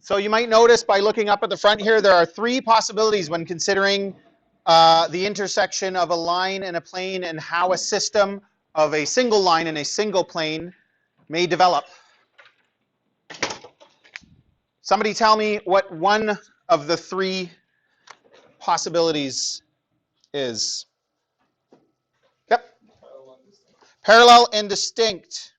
So you might notice by looking up at the front here, there are three possibilities when considering the intersection of a line and a plane and how a system of a single line and a single plane may develop. Somebody tell me what one of the three possibilities is. Yep. Parallel and distinct.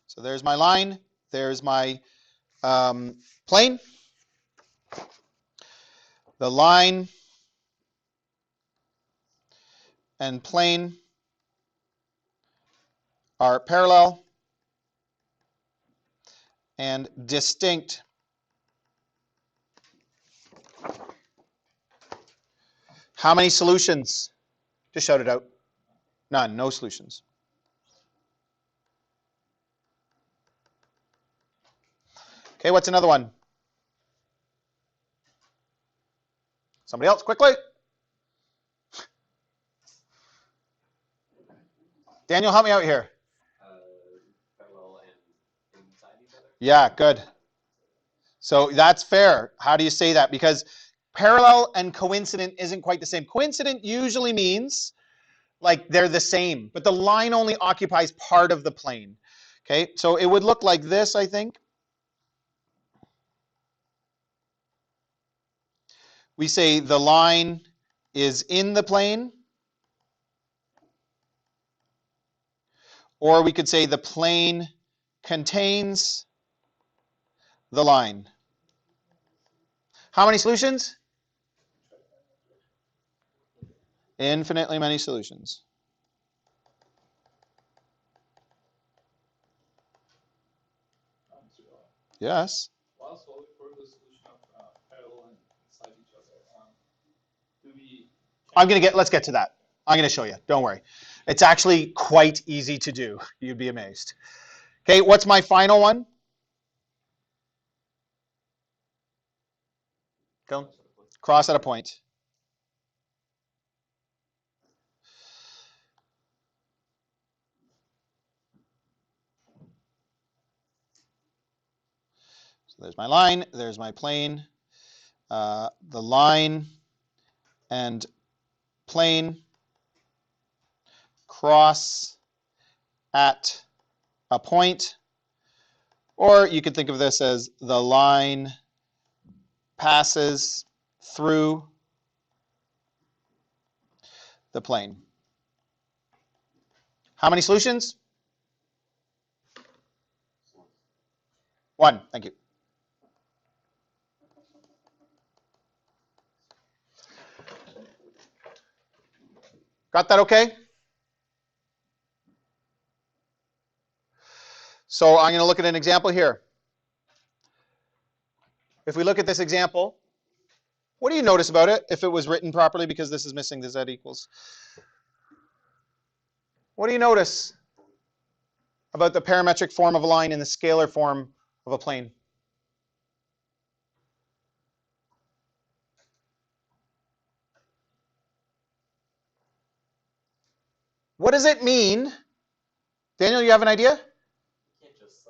So there's my line, there's my plane. The line and plane are parallel and distinct. How many solutions? Just shout it out. None, no solutions. Okay, what's another one? Somebody else, quickly. Daniel, help me out here. Parallel and inside each other? Yeah, good. So that's fair. How do you say that? Because parallel and coincident isn't quite the same. Coincident usually means like they're the same, but the line only occupies part of the plane. Okay, so it would look like this, I think. We say the line is in the plane, or we could say the plane contains the line. How many solutions? Infinitely many solutions. Yes. Also, for the solution of parallel and inside each other, Let's get to that. I'm going to show you. Don't worry. It's actually quite easy to do. You'd be amazed. Okay, what's my final one? Dylan? Cross at a point. So there's my line, there's my plane. The line and plane cross at a point, or you could think of this as the line passes through the plane. How many solutions? One, thank you. Got that okay? So I'm going to look at an example here. If we look at this example, what do you notice about it if it was written properly, because this is missing the z equals? What do you notice about the parametric form of a line and the scalar form of a plane? What does it mean? Daniel, you have an idea? You can't just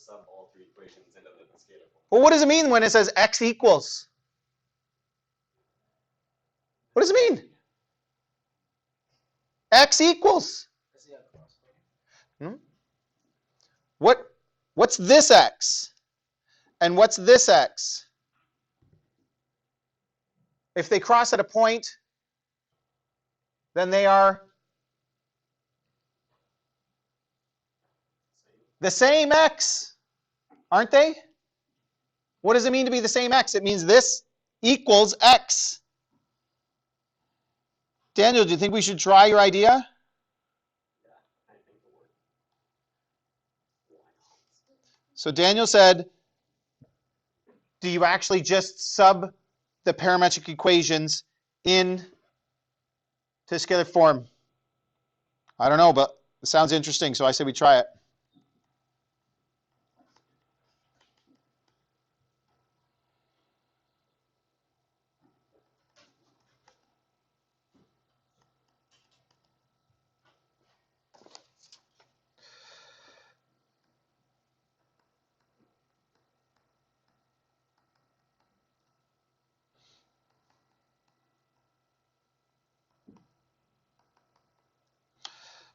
sub all three equations into the scalar form. Well, what does it mean when it says x equals? What does it mean? X equals. Hmm? What's this x? And what's this x? If they cross at a point, then they are the same x, aren't they? What does it mean to be the same x? It means this equals x. Daniel, do you think we should try your idea? Yeah, I think it would. So Daniel said, do you actually just sub the parametric equations in to scalar form? I don't know, but it sounds interesting, so I say we try it.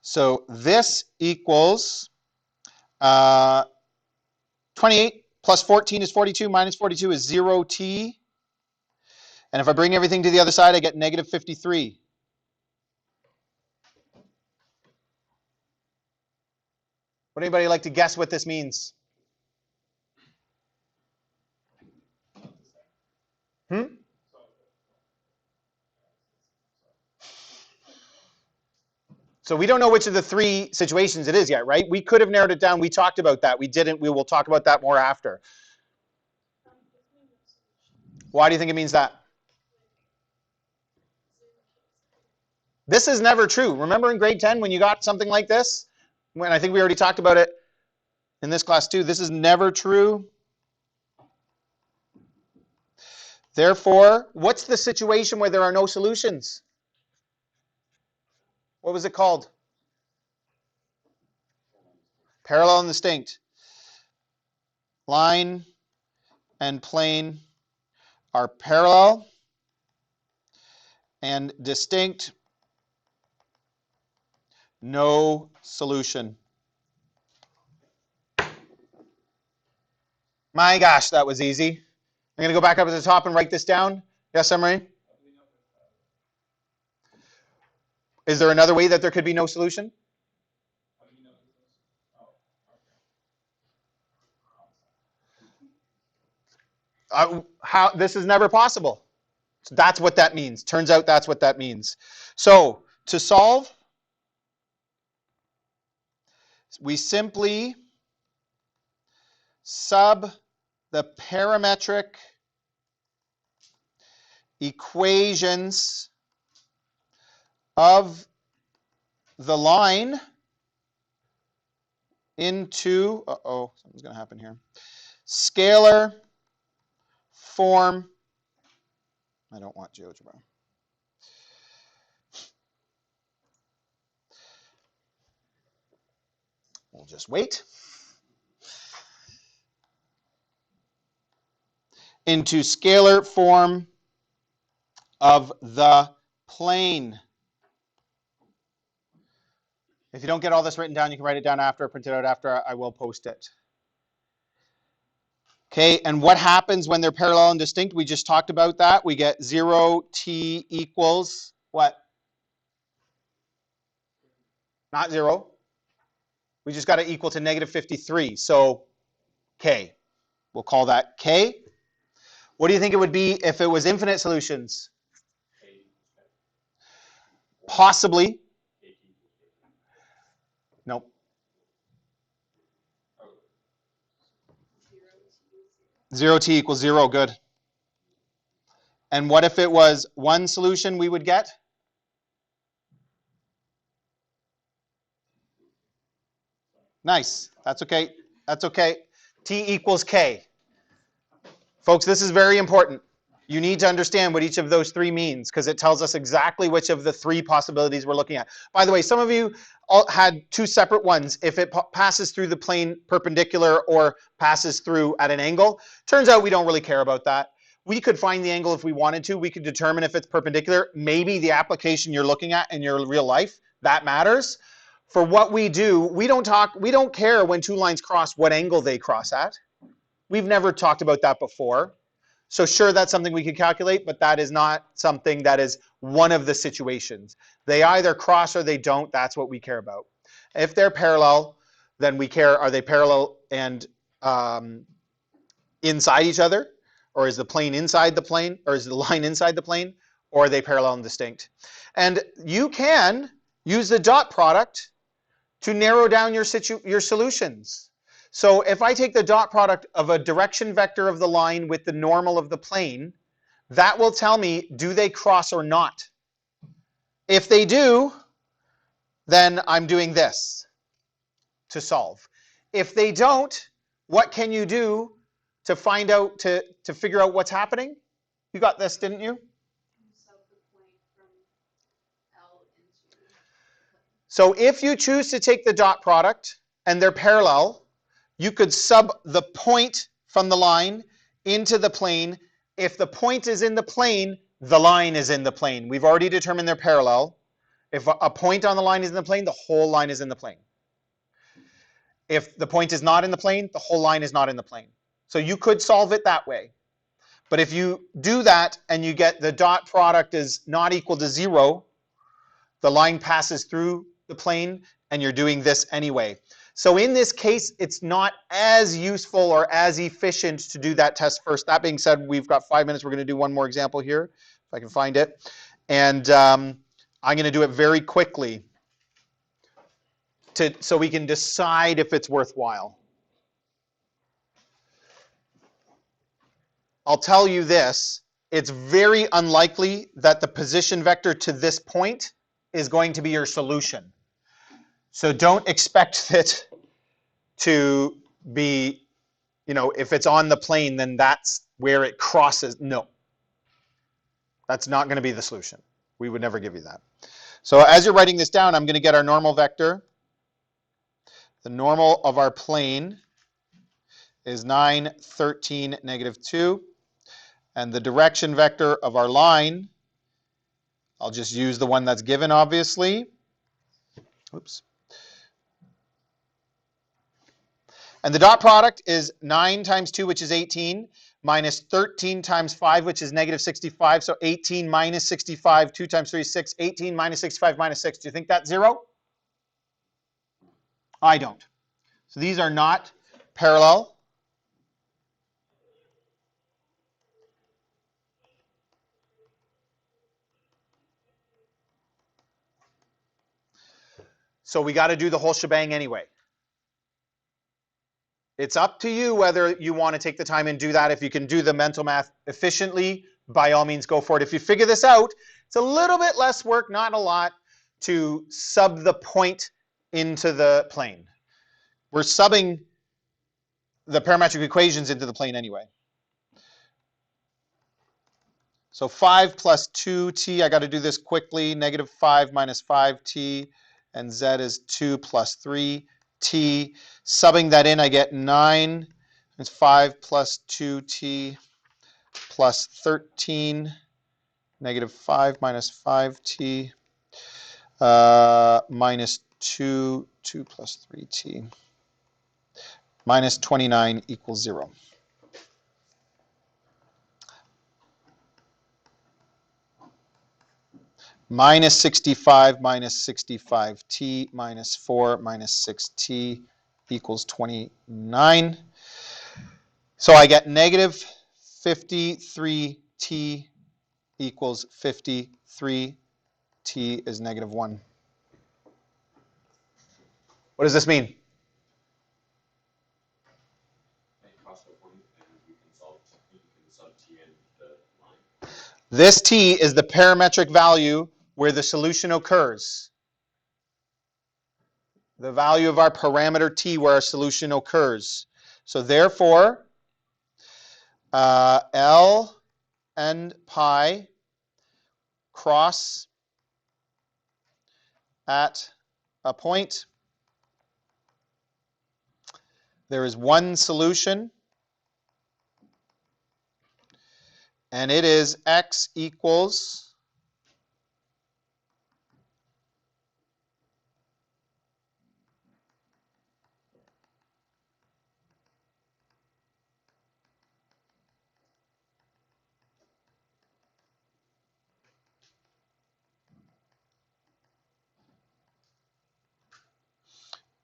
So this equals 28 plus 14 is 42, minus 42 is 0t. And if I bring everything to the other side, I get negative 53. Would anybody like to guess what this means? So we don't know which of the three situations it is yet, right? We could have narrowed it down. We talked about that. We didn't. We will talk about that more after. Why do you think it means that? This is never true. Remember in grade 10 when you got something like this? When I think we already talked about it in this class too. This is never true. Therefore, what's the situation where there are no solutions? What was it called? Parallel and distinct. Line and plane are parallel and distinct. No solution. My gosh, that was easy. I'm going to go back up at the top and write this down. Yes, Emery? Is there another way that there could be no solution? This is never possible. So that's what that means. Turns out that's what that means. So to solve, we simply sub the parametric equations of the line into, something's going to happen here, scalar form. I don't want GeoGebra. We'll just wait. Into scalar form of the plane. If you don't get all this written down, you can write it down after, print it out after. I will post it. Okay, and what happens when they're parallel and distinct? We just talked about that. We get 0t equals what? Not 0. We just got to equal to negative 53. So k. We'll call that k. What do you think it would be if it was infinite solutions? Possibly. Nope. 0t equals 0, good. And what if it was one solution we would get? Nice, that's okay, that's okay. T equals k. Folks, this is very important. You need to understand what each of those three means because it tells us exactly which of the three possibilities we're looking at. By the way, some of you had two separate ones. If it passes through the plane perpendicular or passes through at an angle, turns out we don't really care about that. We could find the angle if we wanted to. We could determine if it's perpendicular. Maybe the application you're looking at in your real life, that matters. For what we do, we don't care when two lines cross what angle they cross at. We've never talked about that before. So sure, that's something we could calculate, but that is not something that is one of the situations. They either cross or they don't. That's what we care about. If they're parallel, then we care, are they parallel and inside each other? Or is the plane inside the plane? Or is the line inside the plane? Or are they parallel and distinct? And you can use the dot product to narrow down your solutions. So if I take the dot product of a direction vector of the line with the normal of the plane, that will tell me, do they cross or not? If they do, then I'm doing this to solve. If they don't, what can you do to find out, to figure out what's happening? You got this, didn't you? So if you choose to take the dot product and they're parallel, you could sub the point from the line into the plane. If the point is in the plane, the line is in the plane. We've already determined they're parallel. If a point on the line is in the plane, the whole line is in the plane. If the point is not in the plane, the whole line is not in the plane. So you could solve it that way. But if you do that and you get the dot product is not equal to 0, the line passes through the plane and you're doing this anyway. So in this case, it's not as useful or as efficient to do that test first. That being said, we've got 5 minutes. We're going to do one more example here, if I can find it. And I'm going to do it very quickly so we can decide if it's worthwhile. I'll tell you this, it's very unlikely that the position vector to this point is going to be your solution. So don't expect it to be, if it's on the plane, then that's where it crosses. No. That's not going to be the solution. We would never give you that. So as you're writing this down, I'm going to get our normal vector. The normal of our plane is 9, 13, -2. And the direction vector of our line, I'll just use the one that's given, obviously. Oops. And the dot product is 9 times 2, which is 18, minus 13 times 5, which is -65. So 18 minus 65, 2 times 3 is 6. 18 minus 65 minus 6. Do you think that's 0? I don't. So these are not parallel. So we got to do the whole shebang anyway. It's up to you whether you want to take the time and do that. If you can do the mental math efficiently, by all means go for it. If you figure this out, it's a little bit less work, not a lot, to sub the point into the plane. We're subbing the parametric equations into the plane anyway. So 5 plus 2t, I got to do this quickly, -5 minus 5t, and z is 2 plus 3t. Subbing that in, I get 9. It's 5 plus 2t plus 13, -5 minus 5t, minus 2 plus 3t, minus 29 equals 0. Minus 65 minus 65t minus 4 minus 6t equals 29. So I get negative 53t equals 53. T is -1. What does this mean? This t is the parametric value where the solution occurs. The value of our parameter t where our solution occurs. So therefore, L and pi cross at a point. There is one solution, and it is x equals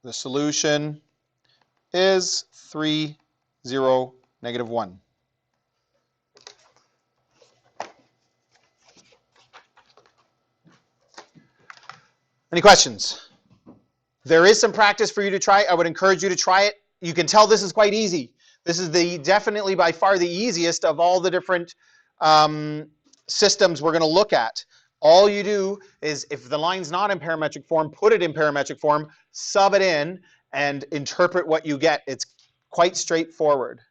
the solution is 3, 0, -1. Any questions? There is some practice for you to try. I would encourage you to try it. You can tell this is quite easy. This is definitely by far the easiest of all the different systems we're going to look at. All you do is, if the line's not in parametric form, put it in parametric form, sub it in, and interpret what you get. It's quite straightforward.